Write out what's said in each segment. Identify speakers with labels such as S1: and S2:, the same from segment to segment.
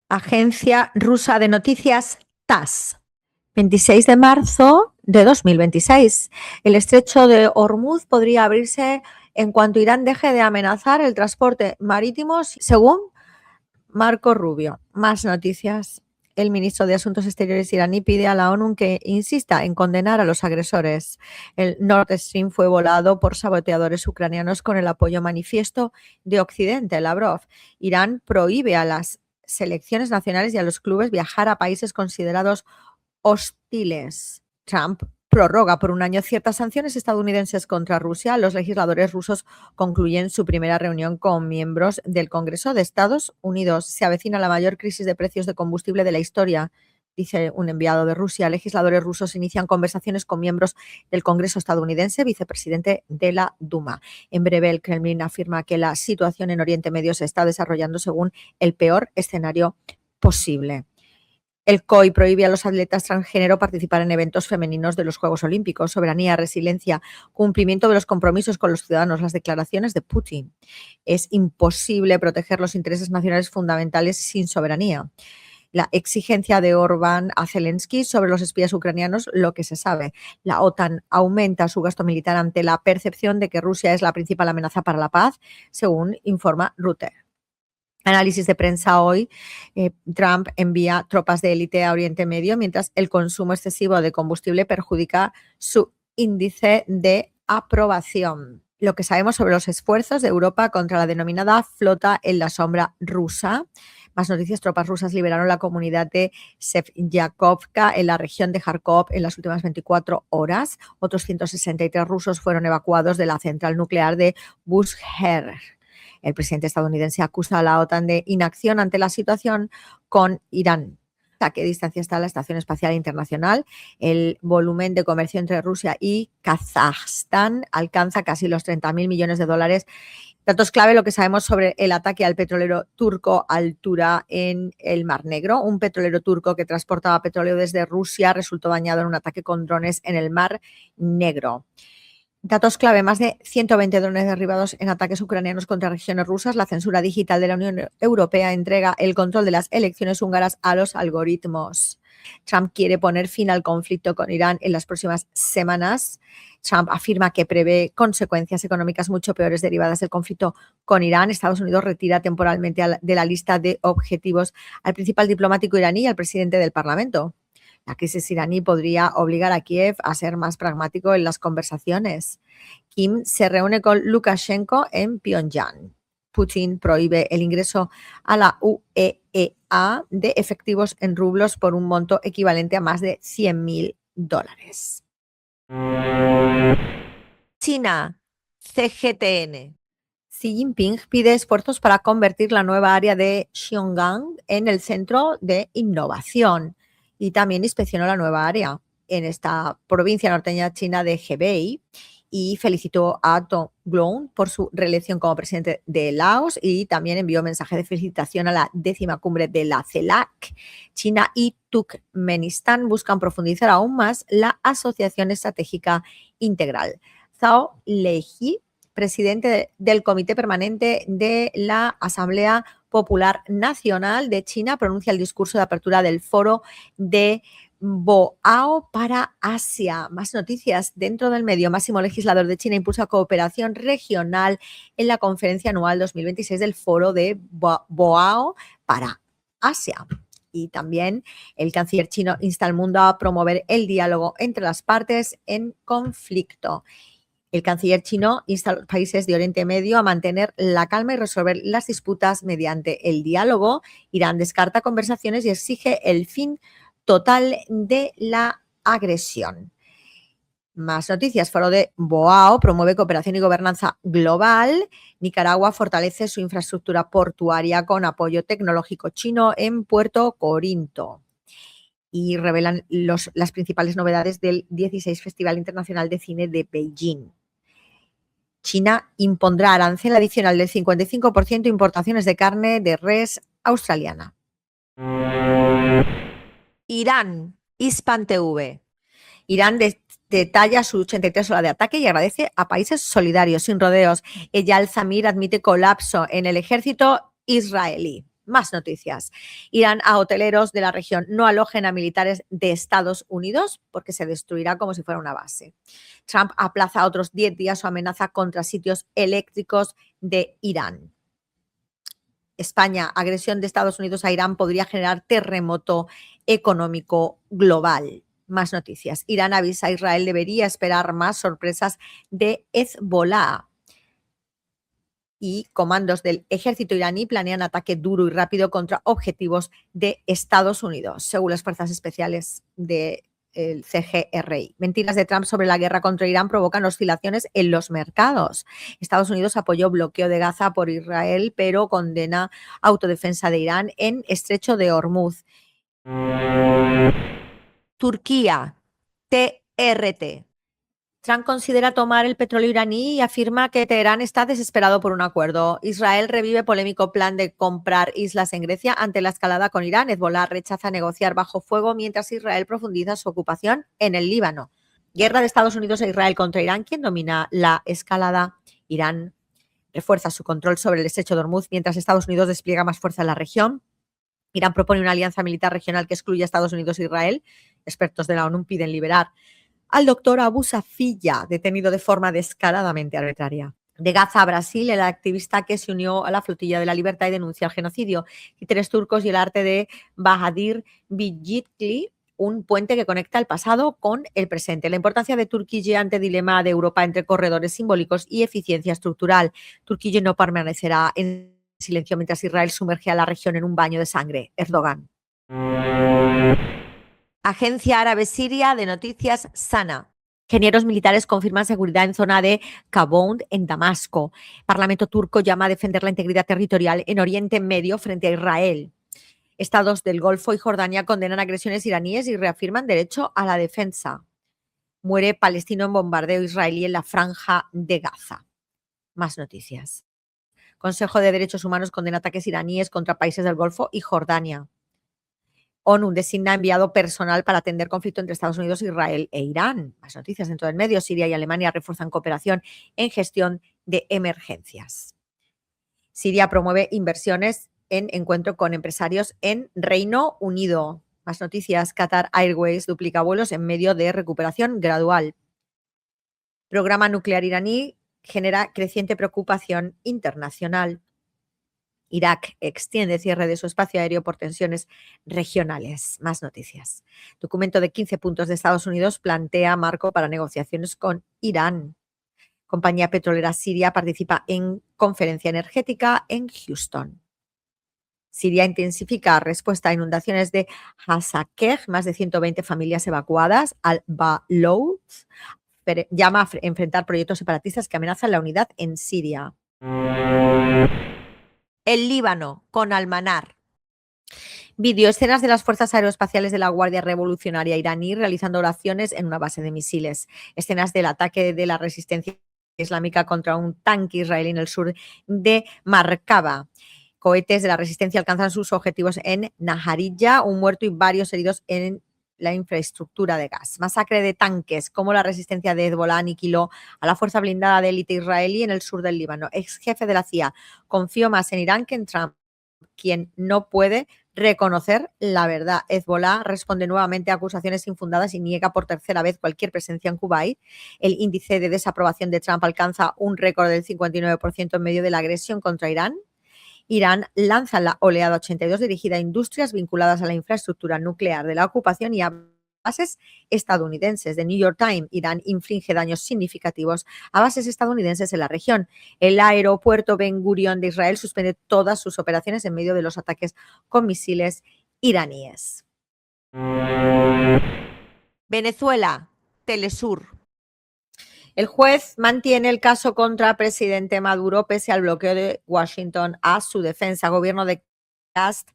S1: Agencia rusa de noticias TASS. 26 de marzo de 2026. El estrecho de Hormuz podría abrirse en cuanto Irán deje de amenazar el transporte marítimo, según Marco Rubio. Más noticias. El ministro de Asuntos Exteriores iraní pide a la ONU que insista en condenar a los agresores. El Nord Stream fue volado por saboteadores ucranianos con el apoyo manifiesto de Occidente. Lavrov. Irán prohíbe a las selecciones nacionales y a los clubes viajar a países considerados hostiles. Trump prorroga por un año ciertas sanciones estadounidenses contra Rusia. Los legisladores rusos concluyen su primera reunión con miembros del Congreso de Estados Unidos. Se avecina la mayor crisis de precios de combustible de la historia, dice un enviado de Rusia. Legisladores rusos inician conversaciones con miembros del Congreso estadounidense, vicepresidente de la Duma. En breve, el Kremlin afirma que la situación en Oriente Medio se está desarrollando según el peor escenario posible. El COI prohíbe a los atletas transgénero participar en eventos femeninos de los Juegos Olímpicos. Soberanía, resiliencia, cumplimiento de los compromisos con los ciudadanos, las declaraciones de Putin. Es imposible proteger los intereses nacionales fundamentales sin soberanía. La exigencia de Orbán a Zelensky sobre los espías ucranianos, lo que se sabe. La OTAN aumenta su gasto militar ante la percepción de que Rusia es la principal amenaza para la paz, según informa Reuters. Análisis de prensa hoy. Trump envía tropas de élite a Oriente Medio mientras el consumo excesivo de combustible perjudica su índice de aprobación. Lo que sabemos sobre los esfuerzos de Europa contra la denominada flota en la sombra rusa. Más noticias. Tropas rusas liberaron la comunidad de Sevyakovka en la región de Kharkov en las últimas 24 horas. Otros 163 rusos fueron evacuados de la central nuclear de Bushehr. El presidente estadounidense acusa a la OTAN de inacción ante la situación con Irán. ¿A qué distancia está la Estación Espacial Internacional? El volumen de comercio entre Rusia y Kazajstán alcanza casi los 30.000 millones de dólares. Datos clave, lo que sabemos sobre el ataque al petrolero turco Altura en el Mar Negro. Un petrolero turco que transportaba petróleo desde Rusia resultó dañado en un ataque con drones en el Mar Negro. Datos clave, más de 120 drones derribados en ataques ucranianos contra regiones rusas. La censura digital de la Unión Europea entrega el control de las elecciones húngaras a los algoritmos. Trump quiere poner fin al conflicto con Irán en las próximas semanas. Trump afirma que prevé consecuencias económicas mucho peores derivadas del conflicto con Irán. Estados Unidos retira temporalmente de la lista de objetivos al principal diplomático iraní y al presidente del Parlamento. La crisis iraní podría obligar a Kiev a ser más pragmático en las conversaciones. Kim se reúne con Lukashenko en Pyongyang. Putin prohíbe el ingreso a la UEA de efectivos en rublos por un monto equivalente a más de $100.000. China, CGTN. Xi Jinping pide esfuerzos para convertir la nueva área de Xiongan en el centro de innovación. Y también inspeccionó la nueva área en esta provincia norteña china de Hebei y felicitó a Dong Glong por su reelección como presidente de Laos y también envió mensaje de felicitación a la 10ª cumbre de la CELAC. China y Turkmenistán buscan profundizar aún más la asociación estratégica integral. Zhao Leji, presidente del Comité Permanente de la Asamblea Popular Nacional de China, pronuncia el discurso de apertura del foro de Boao para Asia. Más noticias dentro del medio. Máximo legislador de China impulsa cooperación regional en la conferencia anual 2026 del foro de Boao para Asia. Y también el canciller chino insta al mundo a promover el diálogo entre las partes en conflicto. El canciller chino insta a los países de Oriente Medio a mantener la calma y resolver las disputas mediante el diálogo. Irán descarta conversaciones y exige el fin total de la agresión. Más noticias. Foro de Boao promueve cooperación y gobernanza global. Nicaragua fortalece su infraestructura portuaria con apoyo tecnológico chino en Puerto Corinto. Y revelan las principales novedades del 16 Festival Internacional de Cine de Beijing. China impondrá arancel adicional del 55% a importaciones de carne de res australiana. Irán, Hispan TV. Irán detalla su 83 horas de ataque y agradece a países solidarios, sin rodeos. Eyal Zamir admite colapso en el ejército israelí. Más noticias. Irán a hoteleros de la región no alojen a militares de Estados Unidos porque se destruirá como si fuera una base. Trump aplaza otros 10 días su amenaza contra sitios eléctricos de Irán. España, agresión de Estados Unidos a Irán podría generar terremoto económico global. Más noticias. Irán avisa a Israel debería esperar más sorpresas de Hezbollah. Y comandos del ejército iraní planean ataque duro y rápido contra objetivos de Estados Unidos, según las fuerzas especiales del CGRI. Mentiras de Trump sobre la guerra contra Irán provocan oscilaciones en los mercados. Estados Unidos apoyó bloqueo de Gaza por Israel, pero condena autodefensa de Irán en Estrecho de Hormuz. Turquía, TRT. Trump considera tomar el petróleo iraní y afirma que Teherán está desesperado por un acuerdo. Israel revive polémico plan de comprar islas en Grecia ante la escalada con Irán. Hezbollah rechaza negociar bajo fuego mientras Israel profundiza su ocupación en el Líbano. Guerra de Estados Unidos e Israel contra Irán. ¿Quién domina la escalada? Irán refuerza su control sobre el estrecho de Hormuz mientras Estados Unidos despliega más fuerza en la región. Irán propone una alianza militar regional que excluya a Estados Unidos e Israel. Expertos de la ONU piden liberar al doctor Abu Safiya, detenido de forma descaradamente arbitraria. De Gaza a Brasil, el activista que se unió a la Flotilla de la Libertad y denuncia el genocidio. Títeres turcos y el arte de Bahadir Biyikli, un puente que conecta el pasado con el presente. La importancia de Turquía ante dilema de Europa entre corredores simbólicos y eficiencia estructural. Turquía no permanecerá en silencio mientras Israel sumerge a la región en un baño de sangre. Erdogan. Agencia Árabe Siria de Noticias Sana. Ingenieros militares confirman seguridad en zona de Kabound, en Damasco. Parlamento turco llama a defender la integridad territorial en Oriente Medio frente a Israel. Estados del Golfo y Jordania condenan agresiones iraníes y reafirman derecho a la defensa. Muere palestino en bombardeo israelí en la franja de Gaza. Más noticias. Consejo de Derechos Humanos condena ataques iraníes contra países del Golfo y Jordania. ONU designa enviado personal para atender conflicto entre Estados Unidos, Israel e Irán. Más noticias dentro del medio. Siria y Alemania refuerzan cooperación en gestión de emergencias. Siria promueve inversiones en encuentro con empresarios en Reino Unido. Más noticias. Qatar Airways duplica vuelos en medio de recuperación gradual. Programa nuclear iraní genera creciente preocupación internacional. Irak extiende cierre de su espacio aéreo por tensiones regionales. Más noticias. Documento de 15 puntos de Estados Unidos plantea marco para negociaciones con Irán. Compañía petrolera siria participa en conferencia energética en Houston. Siria intensifica respuesta a inundaciones de Hasakeh, más de 120 familias evacuadas. Al-Balouth llama a enfrentar proyectos separatistas que amenazan la unidad en Siria. El Líbano, con Almanar. Videoescenas de las fuerzas aeroespaciales de la Guardia Revolucionaria iraní realizando oraciones en una base de misiles. Escenas del ataque de la resistencia islámica contra un tanque israelí en el sur de Markaba. Cohetes de la resistencia alcanzan sus objetivos en Naharija, un muerto y varios heridos en la infraestructura de gas. Masacre de tanques, como la resistencia de Hezbollah aniquiló a la fuerza blindada de élite israelí en el sur del Líbano. Ex jefe de la CIA, confío más en Irán que en Trump, quien no puede reconocer la verdad. Hezbollah responde nuevamente a acusaciones infundadas y niega por tercera vez cualquier presencia en Kuwait. El índice de desaprobación de Trump alcanza un récord del 59% en medio de la agresión contra Irán. Irán lanza la oleada 82 dirigida a industrias vinculadas a la infraestructura nuclear de la ocupación y a bases estadounidenses. The New York Times. Irán inflige daños significativos a bases estadounidenses en la región. El aeropuerto Ben Gurion de Israel suspende todas sus operaciones en medio de los ataques con misiles iraníes. Venezuela, Telesur. El juez mantiene el caso contra presidente Maduro pese al bloqueo de Washington a su defensa. Gobierno de Cast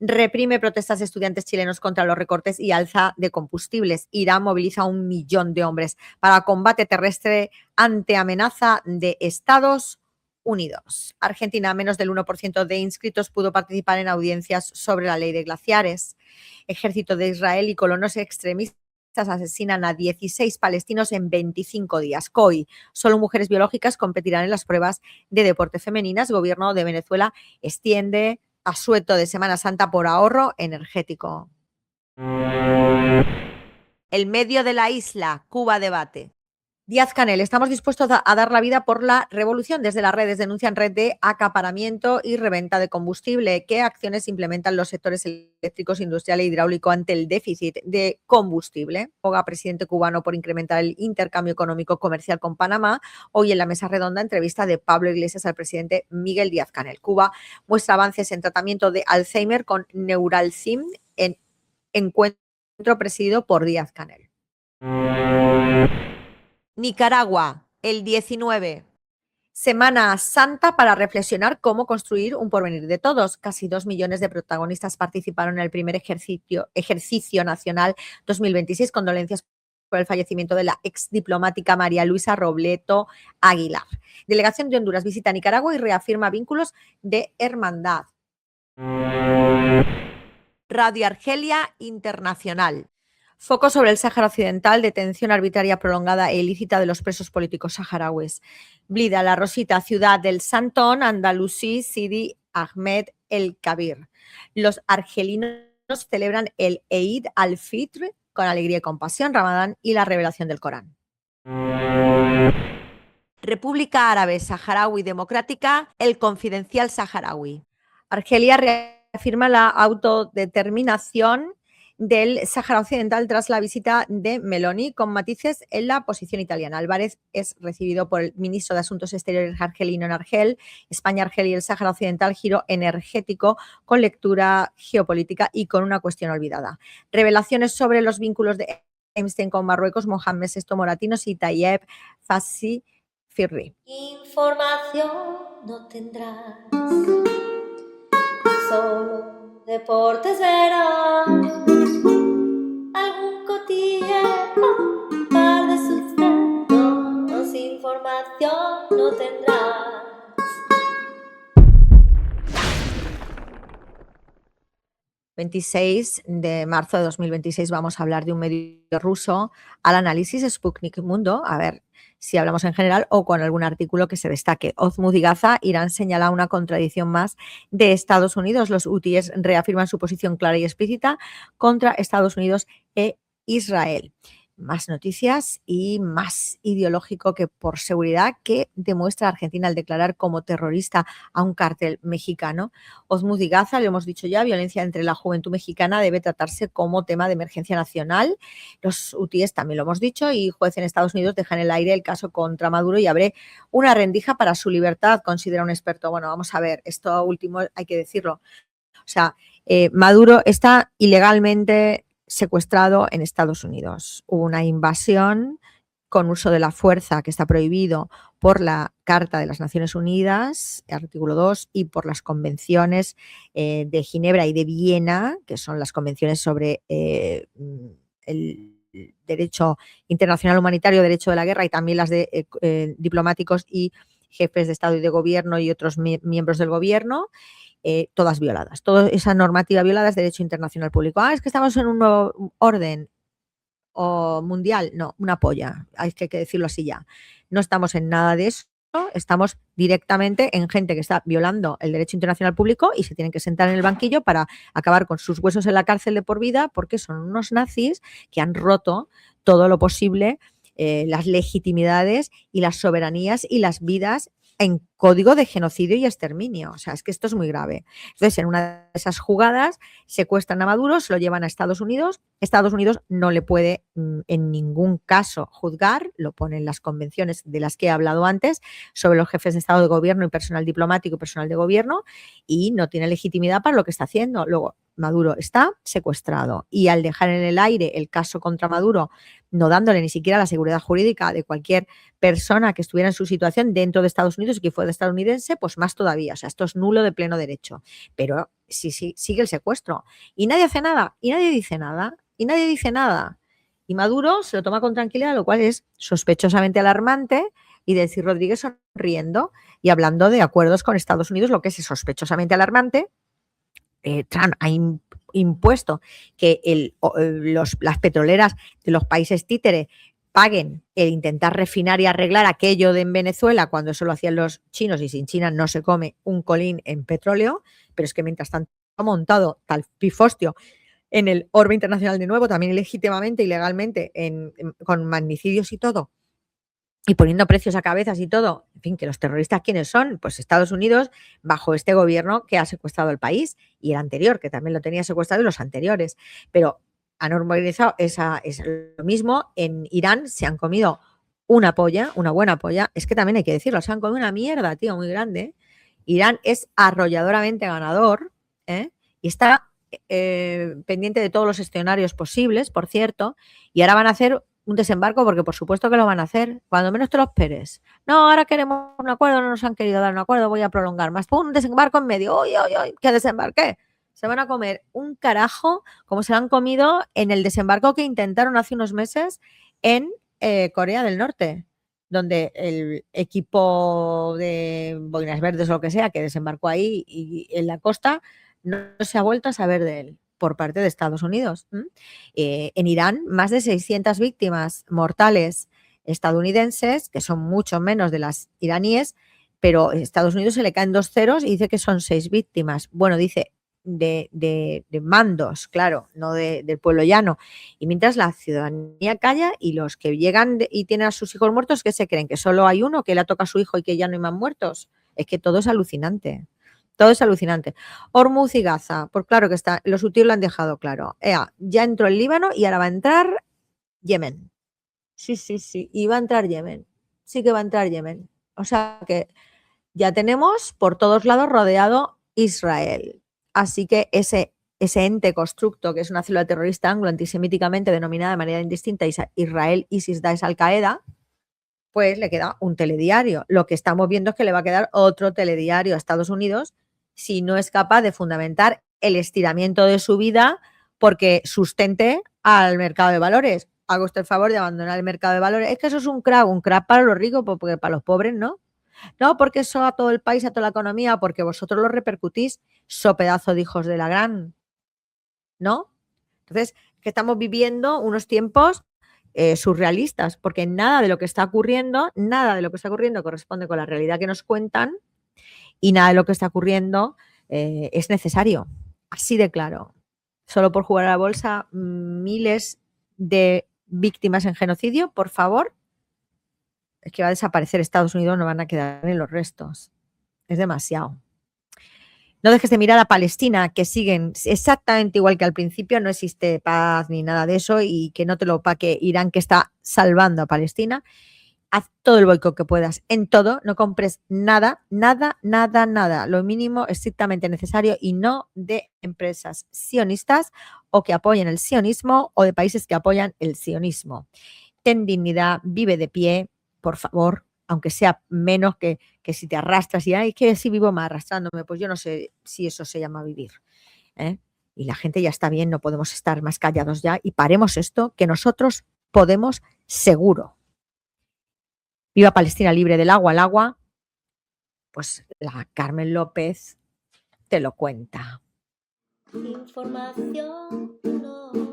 S1: reprime protestas de estudiantes chilenos contra los recortes y alza de combustibles. Irán moviliza a 1 millón de hombres para combate terrestre ante amenaza de Estados Unidos. Argentina, menos del 1% de inscritos pudo participar en audiencias sobre la ley de glaciares. Ejército de Israel y colonos extremistas asesinan a 16 palestinos en 25 días. COI, solo mujeres biológicas competirán en las pruebas de deporte femeninas. Gobierno de Venezuela extiende asueto de Semana Santa por ahorro energético. El medio de la isla, Cuba debate. Díaz-Canel, estamos dispuestos a dar la vida por la revolución. Desde las redes denuncian red de acaparamiento y reventa de combustible. ¿Qué acciones implementan los sectores eléctricos, industrial e hidráulico ante el déficit de combustible? Boga, presidente cubano, por incrementar el intercambio económico comercial con Panamá. Hoy en la mesa redonda, entrevista de Pablo Iglesias al presidente Miguel Díaz-Canel. Cuba muestra avances en tratamiento de Alzheimer con Neuralzim en encuentro presidido por Díaz-Canel. Nicaragua, el 19. Semana Santa para reflexionar cómo construir un porvenir de todos. Casi 2 millones de protagonistas participaron en el primer ejercicio nacional 2026. Condolencias por el fallecimiento de la exdiplomática María Luisa Robleto Aguilar. Delegación de Honduras visita Nicaragua y reafirma vínculos de hermandad. Radio Argelia Internacional. Foco sobre el Sáhara Occidental, detención arbitraria prolongada e ilícita de los presos políticos saharauis. Blida, La Rosita, ciudad del Santón, Andalusí, Sidi Ahmed El Kabir. Los argelinos celebran el Eid al-Fitr con alegría y compasión, Ramadán y la revelación del Corán. República Árabe Saharaui Democrática, el Confidencial Saharaui. Argelia reafirma la autodeterminación del Sáhara Occidental tras la visita de Meloni, con matices en la posición italiana. Álvarez es recibido por el ministro de Asuntos Exteriores argelino en Argel. España, Argel y el Sáhara Occidental, giro energético con lectura geopolítica y con una cuestión olvidada. Revelaciones sobre los vínculos de Einstein con Marruecos, Mohamed VI Moratinos y Tayeb Fassi Firri.
S2: Información no tendrás, solo deportes verás, algún cotilleo, un par de sustratos, información no tendrás.
S1: ...26 de marzo de 2026 vamos a hablar de un medio ruso al análisis, Sputnik Mundo, a ver si hablamos en general o con algún artículo que se destaque. Ozmuz y Gaza, Irán señala una contradicción más de Estados Unidos. Los hutíes reafirman su posición clara y explícita contra Estados Unidos e Israel. Más noticias y más ideológico que por seguridad que demuestra Argentina al declarar como terrorista a un cártel mexicano. Ozmuz y Gaza, lo hemos dicho ya, violencia entre la juventud mexicana debe tratarse como tema de emergencia nacional. Los hutíes también lo hemos dicho y juez en Estados Unidos deja en el aire el caso contra Maduro y abre una rendija para su libertad, considera un experto. Bueno, vamos a ver, esto último hay que decirlo. O sea, Maduro está ilegalmente secuestrado en Estados Unidos. Hubo una invasión con uso de la fuerza que está prohibido por la Carta de las Naciones Unidas, artículo 2, y por las convenciones de Ginebra y de Viena, que son las convenciones sobre el derecho internacional humanitario, derecho de la guerra, y también las de diplomáticos y jefes de Estado y de Gobierno y otros miembros del Gobierno. Todas violadas. Toda esa normativa violada es derecho internacional público. Es que estamos en un nuevo orden mundial. No, una polla. Hay que decirlo así ya. No estamos en nada de eso. Estamos directamente en gente que está violando el derecho internacional público y se tienen que sentar en el banquillo para acabar con sus huesos en la cárcel de por vida porque son unos nazis que han roto todo lo posible las legitimidades y las soberanías y las vidas en código de genocidio y exterminio. O sea, es que esto es muy grave. Entonces, en una de esas jugadas, secuestran a Maduro, se lo llevan a Estados Unidos. Estados Unidos no le puede en ningún caso juzgar, lo ponen las convenciones de las que he hablado antes, sobre los jefes de Estado, de Gobierno y personal diplomático y personal de Gobierno, y no tiene legitimidad para lo que está haciendo. Luego, Maduro está secuestrado y al dejar en el aire el caso contra Maduro, no dándole ni siquiera la seguridad jurídica de cualquier persona que estuviera en su situación dentro de Estados Unidos y que fuera estadounidense, pues más todavía. O sea, esto es nulo de pleno derecho. Pero sí, sigue el secuestro. Y nadie hace nada, y nadie dice nada, y nadie dice nada. Y Maduro se lo toma con tranquilidad, lo cual es sospechosamente alarmante, y decir Rodríguez sonriendo y hablando de acuerdos con Estados Unidos, lo que es sospechosamente alarmante, Trump ha impuesto que las petroleras de los países títeres paguen el intentar refinar y arreglar aquello de en Venezuela cuando eso lo hacían los chinos y sin China no se come un colín en petróleo, pero es que mientras tanto ha montado tal pifostio en el orbe internacional de nuevo, también ilegítimamente, ilegalmente, con magnicidios y todo, y poniendo precios a cabezas y todo. En fin, que los terroristas, ¿quiénes son? Pues Estados Unidos, bajo este gobierno que ha secuestrado el país, y el anterior, que también lo tenía secuestrado, y los anteriores. Pero han normalizado es lo mismo. En Irán se han comido una polla, una buena polla. Es que también hay que decirlo, se han comido una mierda, tío, muy grande. Irán es arrolladoramente ganador, ¿eh? Y está pendiente de todos los escenarios posibles, por cierto, y ahora van a hacer un desembarco, porque por supuesto que lo van a hacer, cuando menos te lo esperes. No, ahora queremos un acuerdo, no nos han querido dar un acuerdo, voy a prolongar más. ¡Pum! Un desembarco en medio. ¡Uy, uy, uy! ¿Qué desembarqué? Se van a comer un carajo como se lo han comido en el desembarco que intentaron hace unos meses en Corea del Norte, donde el equipo de boinas verdes o lo que sea que desembarcó ahí y en la costa no se ha vuelto a saber de él por parte de Estados Unidos. En Irán, más de 600 víctimas mortales estadounidenses, que son mucho menos de las iraníes, pero a Estados Unidos se le caen 2 ceros y dice que son 6 víctimas. Bueno, dice de mandos, claro, no del pueblo llano. Y mientras la ciudadanía calla y los que llegan y tienen a sus hijos muertos, ¿qué se creen? ¿Que solo hay uno, que le toca a su hijo y que ya no hay más muertos? Es que todo es alucinante. Todo es alucinante. Hormuz y Gaza, pues claro que está, los hutíes lo han dejado claro. Ya entró el Líbano y ahora va a entrar Yemen. Sí, sí, sí, y va a entrar Yemen. Sí que va a entrar Yemen. O sea que ya tenemos por todos lados rodeado Israel. Así que ese ente constructo, que es una célula terrorista anglo-antisemíticamente denominada de manera indistinta Israel, ISIS, Daesh, Al-Qaeda, pues le queda un telediario. Lo que estamos viendo es que le va a quedar otro telediario a Estados Unidos si no es capaz de fundamentar el estiramiento de su vida porque sustente al mercado de valores. Haga usted el favor de abandonar el mercado de valores. Es que eso es un crack para los ricos, porque para los pobres no. No, porque eso a todo el país, a toda la economía, porque vosotros lo repercutís, so pedazo de hijos de la gran, ¿no? Entonces, que estamos viviendo unos tiempos surrealistas, porque nada de lo que está ocurriendo corresponde con la realidad que nos cuentan y nada de lo que está ocurriendo es necesario. Así de claro. Solo por jugar a la bolsa, miles de víctimas en genocidio, por favor. Es que va a desaparecer Estados Unidos, no van a quedar en los restos. Es demasiado. No dejes de mirar a Palestina, que siguen exactamente igual que al principio, no existe paz ni nada de eso, y que no te lo opaque Irán, que está salvando a Palestina. Haz todo el boicot que puedas en todo, no compres nada, nada, nada, nada, lo mínimo estrictamente necesario y no de empresas sionistas o que apoyen el sionismo o de países que apoyan el sionismo. Ten dignidad, vive de pie, por favor, aunque sea menos que si te arrastras y ay, que si vivo más arrastrándome, pues yo no sé si eso se llama vivir, ¿eh? Y la gente ya está bien, no podemos estar más callados ya y paremos esto, que nosotros podemos seguro. Viva Palestina libre del agua al agua, pues la Carmen López te lo cuenta.
S2: Información no